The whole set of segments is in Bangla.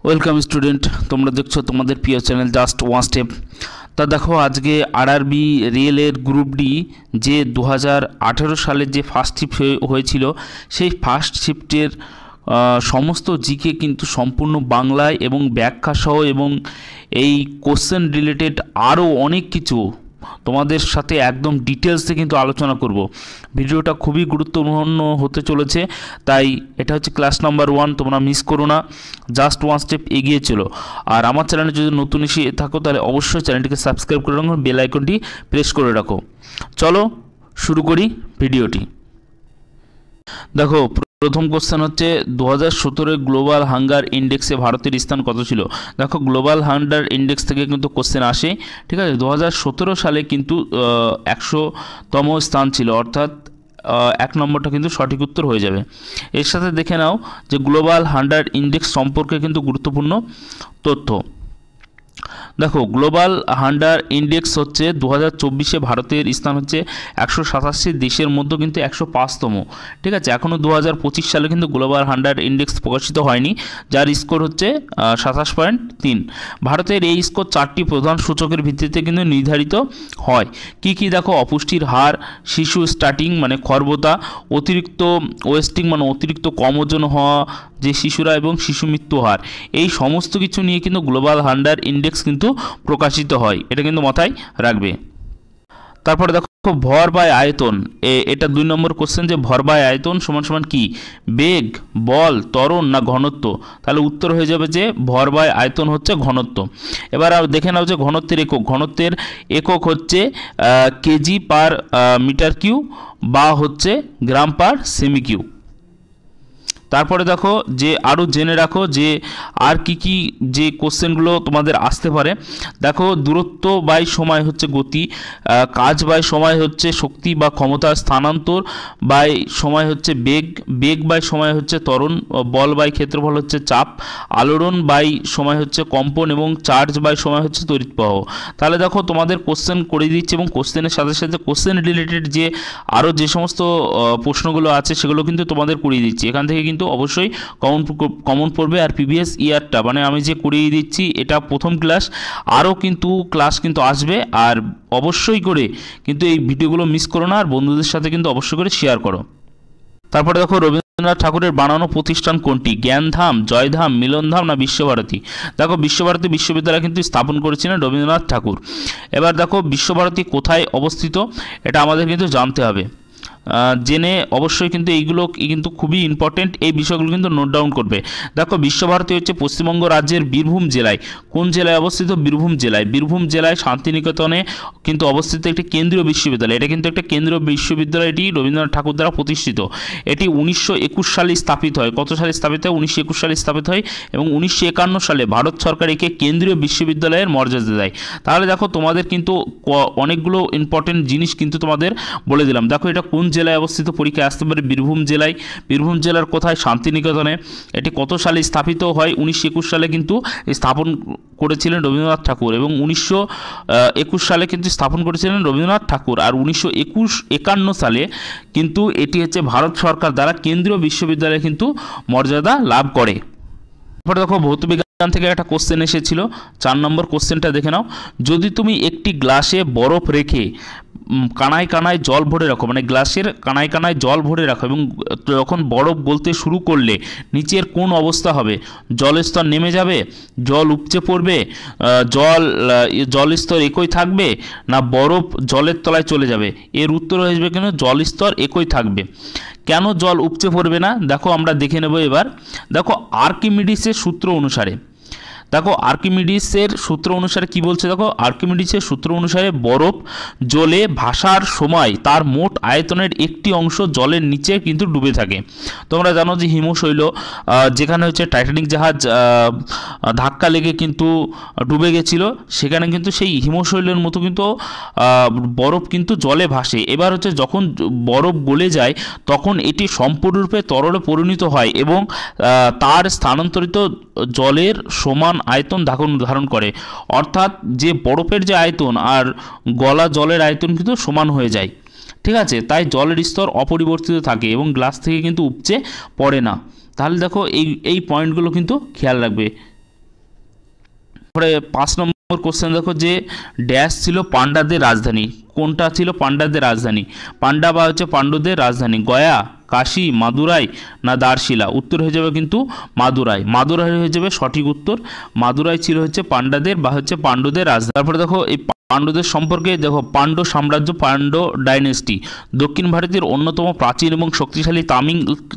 ওয়েলকাম স্টুডেন্ট, তোমরা দেখছো তোমাদের প্রিয় চ্যানেল জাস্ট ওয়ান স্টেপ। তা দেখো, আজকে আরআরবি রেলের গ্রুপ ডি যে 2018 সালে যে ফার্স্ট শিফট হয়েছিল, সেই ফার্স্ট শিফটের সমস্ত জিকে কিন্তু সম্পূর্ণ বাংলায় এবং ব্যাখ্যা সহ এবং এই কোশ্চেন রিলেটেড আরও অনেক কিছু তোমাদের সাথে একদম ডিটেলসে কিন্তু আলোচনা করব। ভিডিওটা খুবই গুরুত্বপূর্ণ হতে চলেছে, তাই এটা হচ্ছে ক্লাস নাম্বার 1, তোমরা মিস করো না, জাস্ট ওয়ান স্টেপ এগিয়ে চলো। আর আমার চ্যানেলে যদি নতুন এসে থাকো তাহলে অবশ্যই চ্যানেলটিকে সাবস্ক্রাইব করে রাখো, বেল আইকনটি প্রেস করে রাখো। চলো শুরু করি ভিডিওটি। দেখো, প্রথম কোশ্চেন হচ্ছে 2017 গ্লোবাল হাঙ্গার ইন্ডেক্সে ভারতের স্থান কত ছিল। দেখো, গ্লোবাল হাঙ্গার ইন্ডেক্স থেকে কিন্তু কোশ্চেন আসে, ঠিক আছে। 2017 সালে কিন্তু 100তম স্থান ছিল, অর্থাৎ 1 নম্বরটা কিন্তু সঠিক উত্তর হয়ে যাবে। এর সাথে দেখে নাও যে গ্লোবাল হাঙ্গার ইন্ডেক্স সম্পর্কে কিন্তু গুরুত্বপূর্ণ তথ্য। দেখো, গ্লোবাল হাঙ্গার ইন্ডেক্স হচ্ছে 2024-এ ভারতের স্থান হচ্ছে 187 দেশের মধ্যে কিন্তু 105তম, ঠিক আছে। এখনও 2025 সালে কিন্তু গ্লোবাল হাঙ্গার ইন্ডেক্স প্রকাশিত হয়নি, যার স্কোর হচ্ছে 27.3। ভারতের এই স্কোর 4টি প্রধান সূচকের ভিত্তিতে কিন্তু নির্ধারিত হয়। কি কি দেখো, অপুষ্টির হার, শিশু স্টার্টিং মানে খর্বতা, অতিরিক্ত ওয়েস্টিং মানে অতিরিক্ত কম ওজন হওয়া যে শিশুরা, এবং শিশু মৃত্যু হার, এই সমস্ত কিছু নিয়ে কিন্তু গ্লোবাল হাঙ্গার ইন্ডেক্স কিন্তু প্রকাশিত হয়, এটা কিন্তু মাথায় রাখবে। তারপরে দেখো, ভর বাই আয়তন, এটা 2 নম্বর কোশ্চেন, যে ভর বাই আয়তন সমান সমান কি, বেগ, বল, ত্বরণ না ঘনত্ব। তাহলে উত্তর হয়ে যাবে যে ভর বাই আয়তন হচ্ছে ঘনত্ব। এবার দেখে নাও যে ঘনত্বের একক, ঘনত্বের একক হচ্ছে কেজি পার মিটার কিউ বা হচ্ছে গ্রাম পার সেমি কিউ। তারপরে দেখো যে আরও জেনে রাখো যে আর কি যে কোশ্চেনগুলো তোমাদের আসতে পারে। দেখো, দূরত্ব বাই সময় হচ্ছে গতি, কাজ বাই সময় হচ্ছে শক্তি বা ক্ষমতা, স্থানান্তর বাই সময় হচ্ছে বেগ, বেগ বাই সময় হচ্ছে ত্বরণ, বল বাই ক্ষেত্রফল হচ্ছে চাপ, আলোড়ন বাই সময় হচ্ছে কম্পন, এবং চার্জ বাই সময় হচ্ছে তড়িৎ প্রবাহ। তাহলে দেখো, তোমাদের কোশ্চেন করে দিচ্ছি, এবং কোশ্চেনের সাথে সাথে কোশ্চেন রিলেটেড যে আরও যে সমস্ত প্রশ্নগুলো আছে সেগুলো কিন্তু তোমাদের করিয়ে দিচ্ছি। এখান থেকে কিন্তু অবশ্যই কমন পড়বে। আর প্রিভিয়াস ইয়ারটা মানে আমি যে করিয়ে দিচ্ছি এটা প্রথম ক্লাস, আরও কিন্তু ক্লাস কিন্তু আসবে। আর অবশ্যই করে কিন্তু এই ভিডিওগুলো মিস করো না, আর বন্ধুদের সাথে কিন্তু অবশ্যই করে শেয়ার করো। তারপরে দেখো, রবীন্দ্রনাথ ঠাকুরের বানানো প্রতিষ্ঠান কোনটি, জ্ঞানধাম, জয়ধাম, মিলনধাম না বিশ্বভারতী। দেখো, বিশ্বভারতী বিশ্ববিদ্যালয় কিন্তু স্থাপন করেছিলেন রবীন্দ্রনাথ ঠাকুর। এবার দেখো, বিশ্বভারতী কোথায় অবস্থিত, এটা আমাদের কিন্তু জানতে হবে। জেনে অবশ্যই কিন্তু এইগুলো কিন্তু খুবই ইম্পর্টেন্ট, এই বিষয়গুলো কিন্তু নোট ডাউন করবে। দেখো, বিশ্বভারতী হচ্ছে পশ্চিমবঙ্গ রাজ্যের বীরভূম জেলায়, কোন জেলায় অবস্থিত, বীরভূম জেলায়। বীরভূম জেলায় শান্তিনিকেতনে কিন্তু অবস্থিত একটি কেন্দ্রীয় বিশ্ববিদ্যালয়, এটা কিন্তু একটা কেন্দ্রীয় বিশ্ববিদ্যালয়, এটি রবীন্দ্রনাথ ঠাকুর দ্বারা প্রতিষ্ঠিত। এটি 1921 সালে স্থাপিত হয়। কত সালে স্থাপিত হয়, 1921 সালে স্থাপিত হয়, এবং 1951 সালে ভারত সরকার একে কেন্দ্রীয় বিশ্ববিদ্যালয়ের মর্যাদা দেয়। তাহলে দেখো, তোমাদের কিন্তু অনেকগুলো ইম্পর্টেন্ট জিনিস কিন্তু তোমাদের বলে দিলাম। দেখো, এটা কোন জেলায় অবস্থিত, পরীক্ষায় আসতে পারে বীরভূম জেলায়। বীরভূম জেলার কোথায়, শান্তিনিকেতনে। এটি কত সালে স্থাপিত হয়, 1921 সালে কিন্তু স্থাপন করেছিলেন রবীন্দ্রনাথ ঠাকুর, এবং 1921 সালে কিন্তু স্থাপন করেছিলেন রবীন্দ্রনাথ ঠাকুর। আর 1951 সালে কিন্তু এটি হচ্ছে ভারত সরকার দ্বারা কেন্দ্রীয় বিশ্ববিদ্যালয়ে কিন্তু মর্যাদা লাভ করে। তারপরে দেখো, ভৌতবিজ্ঞান থেকে একটা কোশ্চেন এসেছিল, 4 নম্বর কোশ্চেনটা দেখে নাও। যদি তুমি একটি গ্লাসে বরফ রেখে কানায় কানায় জল ভরে রাখো, মানে গ্লাসের কানায় কানায় জল ভরে রাখো, এবং যখন বরফ গলতে শুরু করলে নিচের কোন অবস্থা হবে, জলের স্তর নেমে যাবে, জল উপচে পড়বে, জল স্তর একই থাকবে, না বরফ জলের তলায় চলে যাবে। এর উত্তর হয়ে যাবে কেন, জল স্তর একই থাকবে। কেন জল উপচে পড়বে না, দেখো আমরা দেখে নেব এবার। দেখো, আর্কিমিডিসের সূত্র অনুসারে, দেখো আর্কিমিডিসের সূত্র অনুসারে কি বলছে, দেখো আর্কিমিডিসের সূত্র অনুসারে বরফ জলে ভাসার সময় তার মোট আয়তনের একটি অংশ জলের নিচে কিন্তু ডুবে থাকে। তোমরা জানো যে হিমশৈল, যেখানে হচ্ছে টাইটানিক জাহাজ ধাক্কা লেগে কিন্তু ডুবে গেছিলো, সেখানে কিন্তু সেই হিমশৈলের মতো কিন্তু বরফ কিন্তু জলে ভাসে। এবার হচ্ছে যখন বরফ গলে যায় তখন এটি সম্পূর্ণরূপে তরলে পরিণত হয়, এবং তার স্থানান্তরিত জলের সমান আয়তন ধারণ করে। অর্থাৎ যে বরফের যে আয়তন আর গলা জলের আয়তন কিন্তু সমান হয়ে যায়, ঠিক আছে। তাই জলের স্তর অপরিবর্তিত থাকে এবং গ্লাস থেকে কিন্তু উপচে পড়ে না। তাহলে দেখো এই পয়েন্টগুলো কিন্তু খেয়াল রাখবে। তারপরে 5 নম্বর কোশ্চেন দেখো যে ড্যাশ ছিল পাণ্ডাদের রাজধানী, কোনটা ছিল পাণ্ডাদের রাজধানী? পাণ্ডা বা হচ্ছে পাণ্ডুদের রাজধানী গয়া, কাশী, মাদুরাই না দারশিলা? উত্তর হয়ে যাবে কিন্তু মাদুরাই। মাদুরাই হয়ে যাবে সঠিক উত্তর। মাদুরাই ছিল হচ্ছে পাণ্ডাদের বা হচ্ছে পাণ্ডুদের রাজধানী। তারপরে দেখো এই পাণ্ডুদের সম্পর্কে দেখো, পাণ্ড্য সাম্রাজ্য, পাণ্ড্য ডাইনেস্টি দক্ষিণ ভারতের অন্যতম প্রাচীন এবং শক্তিশালী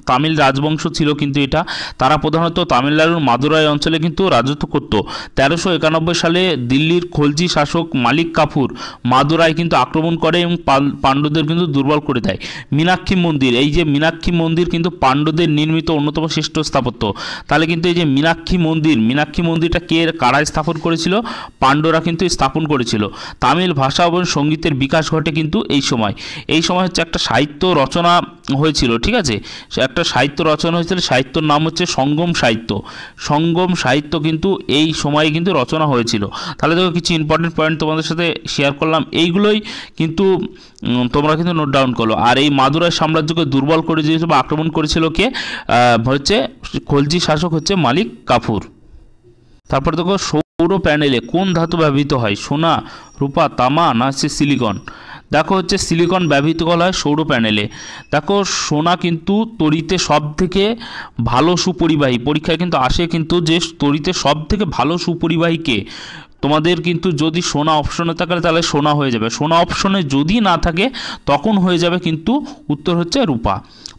তামিল রাজবংশ ছিল কিন্তু এটা। তারা প্রধানত তামিলনাড়ুর মাদুরাই অঞ্চলে কিন্তু রাজত্ব করত। 1391 সালে দিল্লির খলজি শাসক মালিক কাফুর মাদুরাই কিন্তু আক্রমণ করে এবং পাণ্ডুদের কিন্তু দুর্বল করে দেয়। মীনাক্ষী মন্দির, এই যে মীনাক্ষী মন্দির কিন্তু পাণ্ডুদের নির্মিত অন্যতম শ্রেষ্ঠ স্থাপত্য। তাহলে কিন্তু এই যে মীনাক্ষী মন্দিরটা কারা স্থাপন করেছিল? পাণ্ডুরা কিন্তু স্থাপন করেছিল। তামিল ভাষা এবং সঙ্গীতের বিকাশ ঘটে কিন্তু এই সময় হচ্ছে একটা সাহিত্য রচনা হয়েছিল, ঠিক আছে, একটা সাহিত্য রচনা হয়েছিল, সাহিত্যর নাম হচ্ছে সঙ্গম সাহিত্য কিন্তু এই সময়ে কিন্তু রচনা হয়েছিল। তাহলে দেখো কিছু ইম্পর্টেন্ট পয়েন্ট তোমাদের সাথে শেয়ার করলাম, এইগুলোই কিন্তু তোমরা কিন্তু নোট ডাউন করো। আর এই মাদুরাই সাম্রাজ্যকে দুর্বল করে দিয়েছিল বা আক্রমণ করেছিল কে? হচ্ছে খলজি শাসক হচ্ছে মালিক কাফুর। তারপর দেখো সৌর প্যানেলে কোন ধাতু ব্যবহৃত হয়? সোনা, রূপা, তামা না হচ্ছে সিলিকন? দেখো হচ্ছে সিলিকন ব্যবহৃত করা হয় সৌর প্যানেলে। দেখো সোনা কিন্তু তড়িতে সব থেকে ভালো সুপরিবাহী, পরীক্ষায় কিন্তু আসে কিন্তু যে তড়িতে সব থেকে ভালো সুপরিবাহী কে? তোমাদের কিন্তু যদি সোনা অপশনে থাকে তাহলে সোনা হয়ে যাবে, সোনা অপশনে যদি না থাকে তখন হয়ে যাবে কিন্তু উত্তর হচ্ছে রূপা।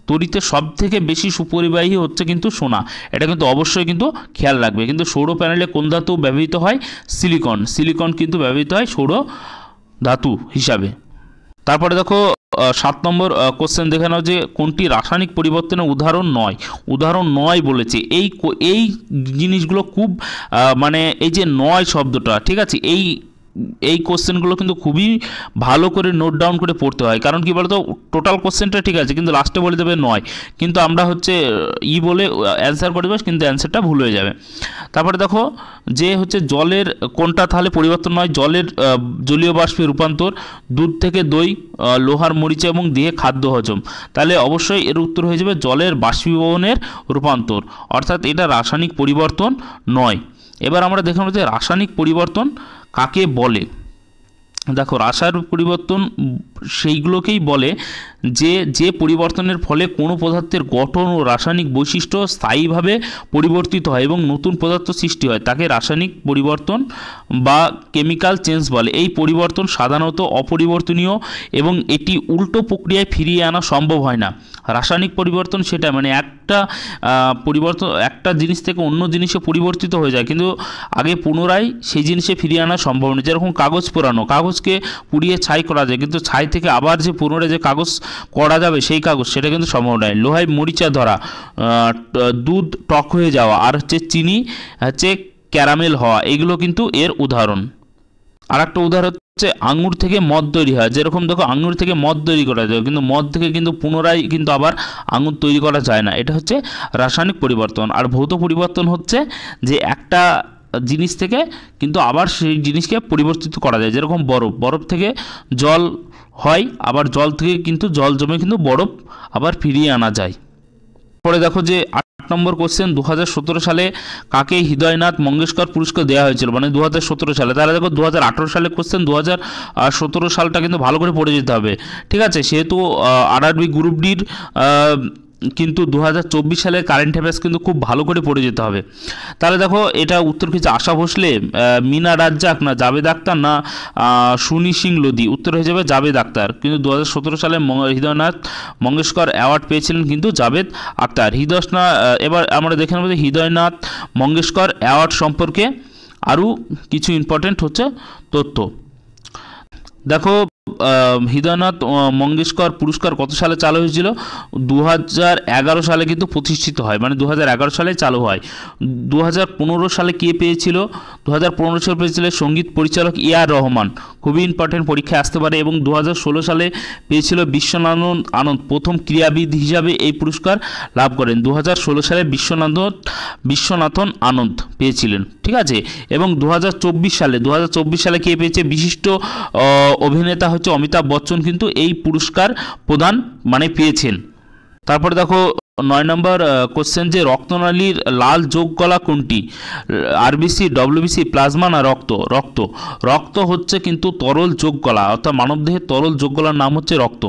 তড়িতে সব থেকে বেশি সুপরিবাহী হচ্ছে কিন্তু সোনা, এটা কিন্তু অবশ্যই কিন্তু খেয়াল রাখবে। কিন্তু সৌর প্যানেলে কোন ধাতু ব্যবহৃত হয়? সিলিকন কিন্তু ব্যবহৃত হয় সৌর ধাতু হিসাবে। তারপরে দেখো 7 নম্বর কোশ্চেন দেখে নাও যে কোনটি রাসায়নিক পরিবর্তনের উদাহরণ নয় বলেছে। এই জিনিসগুলো খুব মানে এই যে নয় শব্দটা, ঠিক আছে, এই কোশ্চেনগুলো কিন্তু খুবই ভালো করে নোট ডাউন করে পড়তে হয়। কারণ কি বলতো, টোটাল কোশ্চেনটা ঠিক আছে কিন্তু লাস্টে বলে দেবে নয়, কিন্তু আমরা হচ্ছে বলে অ্যান্সার করে দেবো কিন্তু অ্যান্সারটা ভুল হয়ে যাবে। তারপরে দেখো যে হচ্ছে জলের কোনটা তাহলে পরিবর্তন নয়? জলীয় বাষ্পে রূপান্তর, দুধ থেকে দই, লোহার মরিচা এবং দেহে খাদ্য হজম। তাহলে অবশ্যই এর উত্তর হয়ে যাবে জলের বাষ্পীভবনের রূপান্তর, অর্থাৎ এটা রাসায়নিক পরিবর্তন নয়। এবার আমরা দেখলাম যে রাসায়নিক পরিবর্তন কাকে বলে। দেখো রাসায়নিক পরিবর্তন সেইগুলোকেই বলে যে পরিবর্তনের ফলে কোনো পদার্থের গঠন ও রাসায়নিক বৈশিষ্ট্য স্থায়ীভাবে পরিবর্তিত হয় এবং নতুন পদার্থ সৃষ্টি হয়, তাকে রাসায়নিক পরিবর্তন বা কেমিক্যাল চেঞ্জ বলে। এই পরিবর্তন সাধারণত অপরিবর্তনীয় এবং এটি উল্টো প্রক্রিয়ায় ফিরিয়ে আনা সম্ভব হয় না। রাসায়নিক পরিবর্তন সেটা মানে একটা জিনিস থেকে অন্য জিনিসে পরিবর্তিত হয়ে যায় কিন্তু আগে পুনরায় সেই জিনিসে ফিরিয়ে আনা সম্ভব নয়। যেরকম কাগজ পোড়ানো, কাগজকে পুড়িয়ে ছাই করা যায় কিন্তু ছাই থেকে আবার যে পুনরায় যে কাগজ করা যাবে সেই কাগজ সেটা কিন্তু সম্ভব নয়। লোহায় মরিচা ধরা, দুধ টক হয়ে যাওয়া, আর হচ্ছে চিনি হচ্ছে ক্যারামেল হওয়া, এগুলো কিন্তু এর উদাহরণ। আর একটা উদাহরণ হচ্ছে আঙুর থেকে মদ তৈরি হয়। যেরকম দেখো আঙুর থেকে মদ তৈরি করা যায় কিন্তু মদ থেকে কিন্তু পুনরায় কিন্তু আবার আঙুর তৈরি করা যায় না, এটা হচ্ছে রাসায়নিক পরিবর্তন। আর ভৌত পরিবর্তন হচ্ছে যে একটা জিনিস থেকে কিন্তু আবার সেই জিনিসকে পরিবর্তিত করা যায়। যেরকম বরফ থেকে জল হয়, আবার জল থেকে কিন্তু জল জমে কিন্তু বরফ আবার ফিরিয়ে আনা যায়। পরে দেখো যে 8 নম্বর কোশ্চেন, 2017 সালে কাকে হৃদয়নাথ মঙ্গেশকর পুরস্কার দেওয়া হয়েছিল, মানে 2017 সালে। তাহলে দেখো 2018 সালে কোশ্চেন, 2017 সালটা কিন্তু ভালো করে পড়ে যেতে হবে, ঠিক আছে। সেহেতু আরআরবি গ্রুপ ডির কিন্তু 2024 সালের কারেন্ট অ্যাফেয়ার্স কিন্তু খুব ভালো করে পড়ে যেতে হবে। তাহলে দেখো এটা উত্তর কি আশা ভোসলে, মিনা রাজ্জাক না জাভেদ আখতার না সুনি সিং লোদি? উত্তর হয়ে যাবে জাভেদ আখতার। কিন্তু 2017 সালে হৃদয়নাথ মঙ্গেশকর অ্যাওয়ার্ড পেয়েছিলেন কিন্তু জাভেদ আখতার। এবার আমরা দেখে নেব যে হৃদয়নাথ মঙ্গেশকর অ্যাওয়ার্ড সম্পর্কে আরও কিছু ইম্পর্টেন্ট হচ্ছে তথ্য। দেখো হৃদয়নাথ মঙ্গেশকর পুরস্কার কত সালে চালু হয়েছিল? 2011 সালে কিন্তু প্রতিষ্ঠিত হয়, মানে 2011 সালে চালু হয়। 2015 সালে কে পেয়েছিল? 2015 সালে পেয়েছিল সঙ্গীত পরিচালক এ.আর. রহমান, খুবই ইম্পর্টেন্ট, পরীক্ষায় আসতে পারে। এবং 2016 সালে পেয়েছিল বিশ্বনাথন আনন্দ, প্রথম ক্রীড়াবিদ হিসাবে এই পুরস্কার লাভ করেন। 2016 সালে বিশ্বনাথন আনন্দ পেয়েছিলেন, ঠিক আছে। এবং 2024 সালে কে পেয়েছে? বিশিষ্ট অভিনেতা হচ্ছে অমিতাভ বচ্চন কিন্তু এই পুরস্কার প্রদান মানে পেয়েছেন। তারপরে দেখো নয় নম্বর কোশ্চেন যে রক্তনালীর লাল যোগ কলা কোনটি? আরবিসি, ডব্লিউবিসি, প্লাজমা না রক্ত? রক্ত। রক্ত হচ্ছে কিন্তু তরল যোগ কলা, অর্থাৎ মানবদেহের তরল যোগ কলার নাম হচ্ছে রক্ত।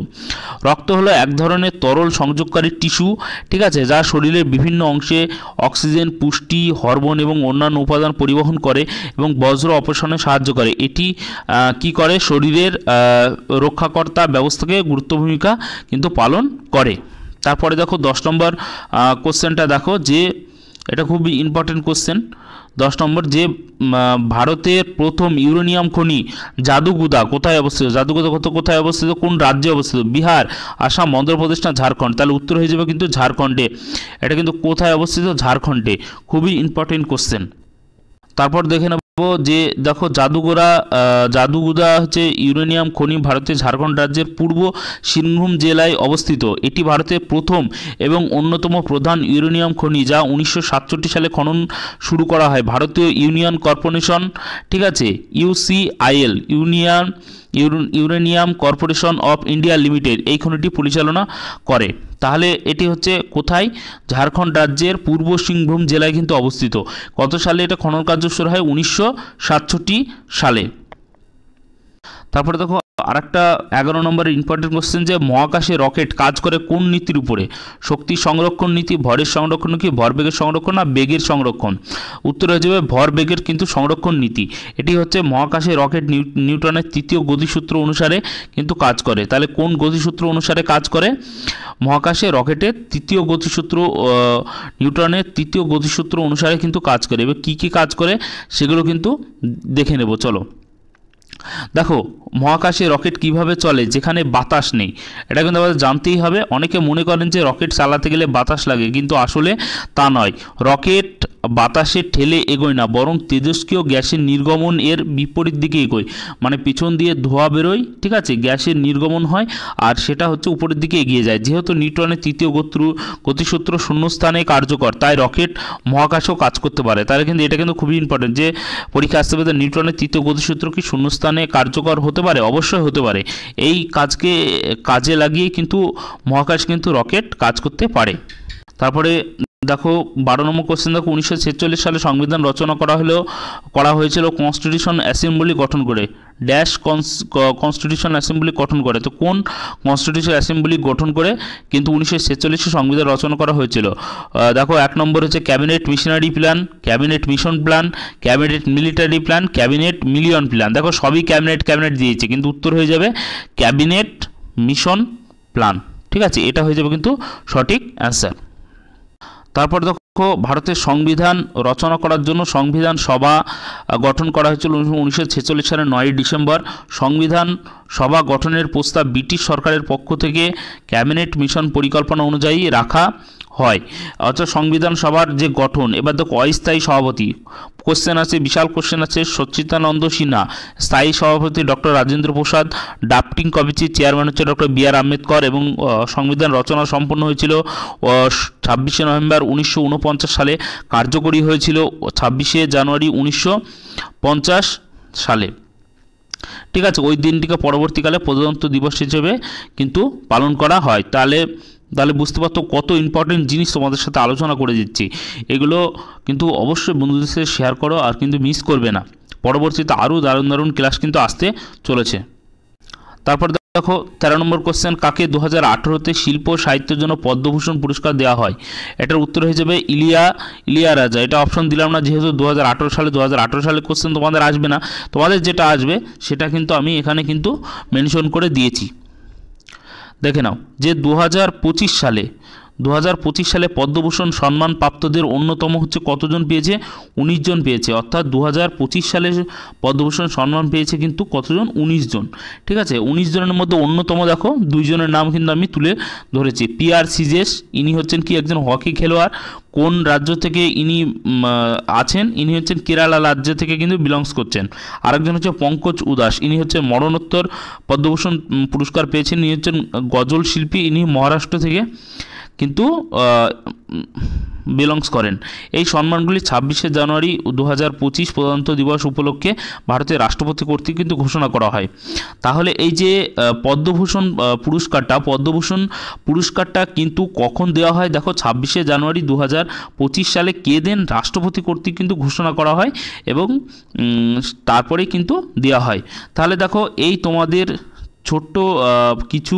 রক্ত হলো এক ধরনের তরল সংযোগকারী টিস্যু, ঠিক আছে, যা শরীরের বিভিন্ন অংশে অক্সিজেন, পুষ্টি, হরমোন এবং অন্যান্য উপাদান পরিবহন করে এবং বজ্র অপসারণে সাহায্য করে। এটি কি করে? শরীরের রক্ষাকর্তা ব্যবস্থাকে গুরুত্বপূর্ণ ভূমিকা কিন্তু পালন করে। তারপরে দেখো 10 নম্বর কোশ্চেনটা দেখো, যে এটা খুবই ইম্পর্টেন্ট কোশ্চেন। 10 নম্বর, যে ভারতের প্রথম ইউরেনিয়াম খনি জাদুগুদা কোথায় অবস্থিত? জাদুগুদা কোথায় অবস্থিত? কোন রাজ্যে অবস্থিত? বিহার, আসাম, অন্ধ্রপ্রদেশ না ঝাড়খণ্ড? তাহলে উত্তর হয়ে যাবে কিন্তু ঝাড়খণ্ডে। এটা কিন্তু কোথায় অবস্থিত? ঝাড়খণ্ডে। খুবই ইম্পর্টেন্ট কোশ্চেন। তারপর দেখে নেব যে দেখো জাদুগুদা হচ্ছে ইউরেনিয়াম খনি ভারতের ঝাড়খণ্ড রাজ্যের পূর্ব সিংভূম জেলায় অবস্থিত। এটি ভারতের প্রথম এবং অন্যতম প্রধান ইউরেনিয়াম খনি, যা 1967 সালে খনন শুরু করা হয়। ভারতীয় ইউনিয়ন কর্পোরেশন, ঠিক আছে, UCIL, uranium corporation of India limited এই খনিটি পরিচালনা করে। তাহলে এটি হচ্ছে কোথায়? ঝাড়খণ্ড রাজ্যের পূর্ব সিংভূম জেলায় কিন্তু অবস্থিত। কত সালে এটা খনন কার্য শুরু হয়? 1967 সালে। তারপরে দেখো আরেকটা 11 নম্বরের ইম্পর্টেন্ট কোশ্চেন, যে মহাকাশে রকেট কাজ করে কোন নীতির উপরে? শক্তি সংরক্ষণ নীতি, ভরের সংরক্ষণ কি, ভরবেগের সংরক্ষণ না বেগের সংরক্ষণ? উত্তর হয়ে যাবে ভরবেগের কিন্তু সংরক্ষণ নীতি। এটি হচ্ছে মহাকাশে রকেট নিউটনের তৃতীয় গতিসূত্র অনুসারে কিন্তু কাজ করে। তাহলে কোন গতিসূত্র অনুসারে কাজ করে? মহাকাশে রকেটের তৃতীয় গতিসূত্র, নিউটনের তৃতীয় গতিসূত্র অনুসারে কিন্তু কাজ করে। এবার কী কী কাজ করে সেগুলো কিন্তু দেখে নেব, চলো। দেখো মহাকাশে রকেট কিভাবে চলে যেখানে বাতাস নেই? এটা কিন্তু আমাদের জানতেই হবে। অনেকে মনে করেন যে রকেট চালাতে গেলে বাতাস লাগে, কিন্তু আসলে তা নয়। রকেট বাতাসে ঠেলে এগোয় না, বরং তেজস্ক্রিয় গ্যাসের নির্গমন এর বিপরীত দিকে এগোয়। মানে পিছন দিয়ে ধোঁয়া বেরোয়, ঠিক আছে, গ্যাসের নির্গমন হয়, আর সেটা হচ্ছে উপরের দিকে এগিয়ে যায়। যেহেতু নিউটনের তৃতীয় গতিসূত্র শূন্যস্থানে কার্যকর, তাই রকেট মহাকাশেও কাজ করতে পারে। তাহলে কিন্তু এটা কিন্তু খুবই ইম্পর্টেন্ট, যে পরীক্ষা আসতে পারে নিউটনের তৃতীয় গতিসূত্র কি শূন্যস্থানে কার্যকর হতে পারে? অবশ্যই হতে পারে। এই কাজে লাগিয়ে কিন্তু মহাকাশ কিন্তু রকেট কাজ করতে পারে। তারপরে দেখো 12 নম্বর কোশ্চেন দেখো, 1946 সালে সংবিধান রচনা করা হয়েছিল কনস্টিটিউশন অ্যাসেম্বলি গঠন করে। ড্যাশ কনস্টিটিউশন অ্যাসেম্বলি গঠন করে। তো কোন কনস্টিটিউশন অ্যাসেম্বলি গঠন করে কিন্তু 1946 সংবিধান রচনা করা হয়েছিল? দেখো 1 নম্বর হচ্ছে cabinet missionary plan, cabinet mission plan, cabinet military plan, cabinet million plan. দেখো সবই ক্যাবিনেট দিয়েছে, কিন্তু উত্তর হয়ে যাবে ক্যাবিনেট মিশন প্ল্যান, ঠিক আছে, এটা হয়ে যাবে কিন্তু সঠিক অ্যান্সার। তারপর দেখো ভারতের সংবিধান রচনা করার জন্য সংবিধান সভা গঠন করা হয়েছিল 1946 সালের 9 ডিসেম্বর। সংবিধান সভা গঠনের প্রস্তাব ব্রিটিশ সরকারের পক্ষ থেকে ক্যাবিনেট মিশন পরিকল্পনা অনুযায়ী রাখা হয়। অর্থাৎ সংবিধান সভার যে গঠন, এবার দেখো অস্থায়ী সভাপতি কোশ্চেন আছে, বিশাল কোশ্চেন আছে। সচ্চিদানন্দ সিনহা স্থায়ী সভাপতি, ডক্টর রাজেন্দ্র প্রসাদ। ড্রাফটিং কমিটির চেয়ারম্যান হচ্ছে ডক্টর বি.আর. আম্বেদকর। এবং সংবিধান রচনা সম্পন্ন হয়েছিল 26শে নভেম্বর 1949 সালে। কার্যকরী হয়েছিল 26শে জানুয়ারি 1950 সালে, ঠিক আছে। ওই দিনটিকে পরবর্তীকালে প্রজাতন্ত্র দিবস হিসেবে কিন্তু পালন করা হয়। তাহলে বুঝতে পারতো কত ইম্পর্টেন্ট জিনিস তোমাদের সাথে আলোচনা করে দিচ্ছি। এগুলো কিন্তু অবশ্যই বন্ধুদের সাথে শেয়ার করো, আর কিন্তু মিস করবে না। পরবর্তীতে আরও দারুণ ক্লাস কিন্তু আসতে চলেছে। তারপর দেখো 13 নম্বর কোশ্চেন, কাকে 2018-তে শিল্প সাহিত্যের জন্য পদ্মভূষণ পুরস্কার দেওয়া হয়? এটার উত্তর হয়ে যাবে ইলিয়ারাজা। এটা অপশন দিলাম না, যেহেতু 2018 সালে কোশ্চেন তোমাদের আসবে না। তোমাদের যেটা আসবে সেটা কিন্তু আমি এখানে কিন্তু মেনশন করে দিয়েছি। দেখে নাও যে 2025 সালে পদ্মভূষণ সম্মান প্রাপ্তদের অন্যতম হচ্ছে কতজন পেয়েছে? 19 জন পেয়েছে। অর্থাৎ 2025 সালে পদ্মভূষণ সম্মান পেয়েছে কিন্তু কতজন? 19 জন, ঠিক আছে। 19 জনের মধ্যে অন্যতম দেখো 2 জনের নাম কিন্তু আমি তুলে ধরেছি। পি.আর. সিজেস, ইনি হচ্ছেন কি একজন হকি খেলোয়াড়। কোন রাজ্য থেকে ইনি আছেন? ইনি হচ্ছেন কেরালা রাজ্য থেকে কিন্তু বিলংস করছেন। আরেকজন হচ্ছে পঙ্কজ উদাস, ইনি হচ্ছে মরণোত্তর পদ্মভূষণ পুরস্কার পেয়েছেন। ইনি হচ্ছেন গজল শিল্পী, ইনি মহারাষ্ট্র থেকে। কিন্তু বিলংস করেন। এই সম্মানগুলি 26শে জানুয়ারি 2025 প্রজাতন্ত্র দিবস উপলক্ষে ভারতের রাষ্ট্রপতি কর্তৃক কিন্তু ঘোষণা করা হয়। তাহলে এই যে পদ্মভূষণ পুরস্কারটা কিন্তু কখন দেওয়া হয়? দেখো 26শে জানুয়ারি 2025 সালে কে দেন? রাষ্ট্রপতি কর্তৃক কিন্তু ঘোষণা করা হয় এবং তারপরেই কিন্তু দেওয়া হয়। তাহলে দেখো এই তোমাদের ছোট্ট কিছু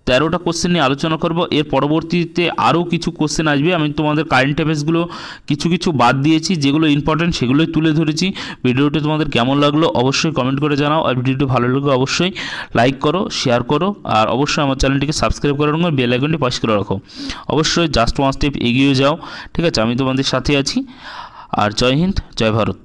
13টা কোশ্চেন নিয়ে আলোচনা করব। এর পরবর্তীতে আরও কিছু কোশ্চেন আসবে। আমি তোমাদের কারেন্ট অ্যাফেয়ার্সগুলো কিছু বাদ দিয়েছি, যেগুলো ইম্পর্টেন্ট সেগুলোই তুলে ধরেছি। ভিডিওটি তোমাদের কেমন লাগলো অবশ্যই কমেন্ট করে জানাও, আর ভিডিওটি ভালো লাগলে অবশ্যই লাইক করো, শেয়ার করো, আর অবশ্যই আমার চ্যানেলটিকে সাবস্ক্রাইব করে রাখো, বেল আইকনটি প্রেস করে রাখো। অবশ্যই জাস্ট ওয়ান স্টেপ এগিয়ে যাও, ঠিক আছে? আমি তোমাদের সাথে আছি। আর জয় হিন্দ, জয় ভারত।